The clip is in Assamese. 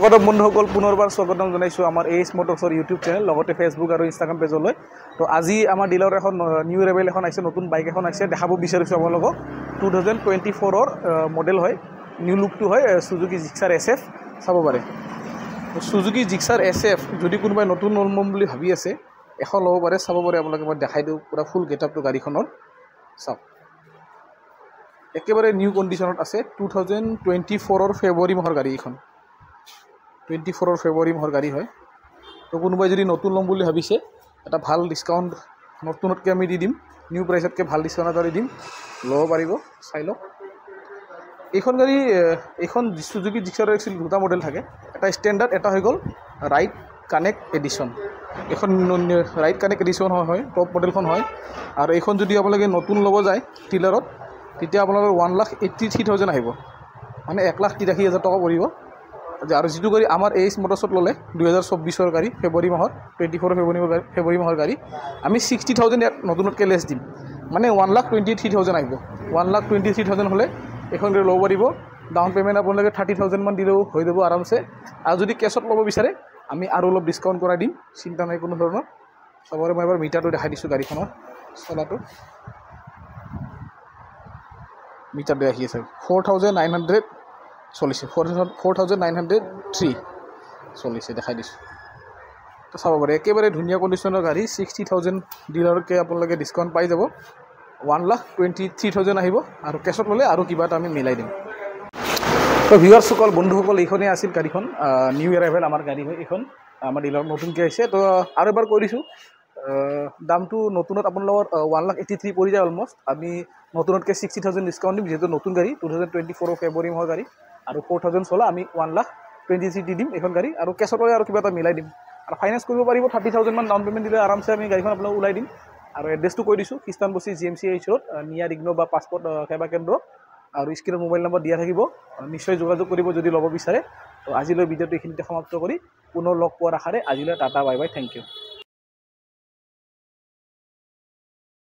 স্বাগতম বন্ধুসকল পুনৰবাৰ স্বাগতম জনাইছোঁ আমাৰ এইচ মটৰ্ছৰ ইউটিউব চেনেল লগতে ফেচবুক আৰু ইনষ্টাগ্ৰাম পেজলৈ তো আজি আমাৰ ডিলাৰত এখন নিউ ৰেবেল এখন আহিছে নতুন বাইক এখন আহিছে দেখাব বিচাৰিছোঁ আপোনালোকক 2024ৰ মডেল হয় নিউ লুকটো হয় সুজুকি জিক্সাৰ SF চাব পাৰে সুজুকি জিক্সাৰ SF যদি কোনোবাই নতুন ল'ম বুলি ভাবি আছে এখন ল'ব পাৰে চাব পাৰে আপোনালোকে মই দেখাই দিওঁ পুৰা ফুল গেটআপটো গাড়ীখনৰ চাওক একেবাৰে নিউ কণ্ডিশ্যনত আছে 2024ৰ ফেব্ৰুৱাৰী মাহৰ গাড়ী এখন 24ৰ ফেব্ৰুৱাৰী মাহৰ গাড়ী হয় তো কোনোবাই যদি নতুন ল'ম বুলি ভাবিছে এটা ভাল ডিছকাউণ্ট নতুনতকৈ আমি দি দিম নিউ প্ৰাইচতকৈ ভাল ডিছকাউণ্ট এটা দি দিম ল'ব পাৰিব চাই লওক এইখন গাড়ী এইখন সুজুকি জিক্সাৰৰ এক্সুৱেলি দুটা মডেল থাকে এটা ষ্টেণ্ডাৰ্ড এটা হৈ গ'ল ৰাইড কানেক্ট এডিশ্যন এখন ৰাইড কানেক্ট এডিশ্যন হয় টপ মডেলখন হয় আৰু এইখন যদি আপোনালোকে নতুন ল'ব যায় ডিলাৰত তেতিয়া আপোনালোকৰ 1,83,000 আহিব মানে 1,83,000 টকা পৰিব আৰু যিটো গাড়ী আমাৰ এইচ মটৰ্ছত ল'লে 2024ৰ গাড়ী ফেব্ৰুৱাৰী মাহৰ 24 ফেব্ৰুৱাৰী মাহৰ গাড়ী আমি 60,000 ইয়াত নতুনতকৈ লেছ দিম মানে 1,23,000 আহিব 1,23,000 হ'লে এইখন গাড়ী ল'ব পাৰিব ডাউন পে'মেণ্ট আপোনালোকে 30,000 মান দিলেও হৈ যাব আৰামছে আৰু যদি কেছত ল'ব বিচাৰে আমি আৰু অলপ ডিছকাউণ্ট কৰাই দিম চিন্তা নাই কোনো ধৰণৰ চবৰে মই এবাৰ মিটাৰটো দেখাই দিছোঁ গাড়ীখনৰ চলাটো মিটাৰটো আহি আছে 4,900 চলিছে 4,903 চলিছে দেখাই দিছোঁ তো চাব পাৰে একেবাৰে ধুনীয়া কণ্ডিশ্যনৰ গাড়ী 60,000 ডিলাৰতকৈ আপোনালোকে ডিছকাউণ্ট পাই যাব 1,23,000 আহিব আৰু কেছত ল'লে আৰু কিবা এটা আমি মিলাই দিম তো ভিউৱাৰ্ছসকল বন্ধুসকল এইখনেই আছিল গাড়ীখন নিউ এৰাইভেল আমাৰ গাড়ী হয় এইখন আমাৰ ডিলাৰত নতুনকৈ আহিছে তো আৰু এবাৰ কৈ দিছোঁ দামটো নতুনত আপোনালোকৰ 1,83,000 পৰি যায় অলমষ্ট আমি নতুনতকৈ 60,000 ডিছকাউণ্ট দিম যিহেতু নতুন গাড়ী 2024 ফেব্ৰুৱাৰী মাহৰ গাড়ী আৰু 4,000 চলা আমি 1,23,000 দি দিম এইখন গাড়ী আৰু কেছত লৈ আৰু কিবা এটা মিলাই দিম আৰু ফাইনেন্স কৰিব পাৰিব 30,000 মান ডাউন পে'মেণ্ট দিলে আৰামছে আমি গাড়ীখন আপোনাক ওলাই দিম আৰু এড্ৰেছটো কৈ দিছোঁ খ্ৰীষ্টানবস্তি GMC H Road নিয়াৰ ইগনো বা পাছপৰ্ট সেৱা কেন্দ্ৰ আৰু স্ক্ৰীণত মোবাইল নম্বৰ দিয়া থাকিব নিশ্চয় যোগাযোগ কৰিব যদি ল'ব বিচাৰে তো আজিলৈ ভিডিঅ'টো এইখিনিতে সমাপ্ত কৰি পুনৰ লগ পোৱাৰ আশাৰে আজিলৈ tata bye bye thank U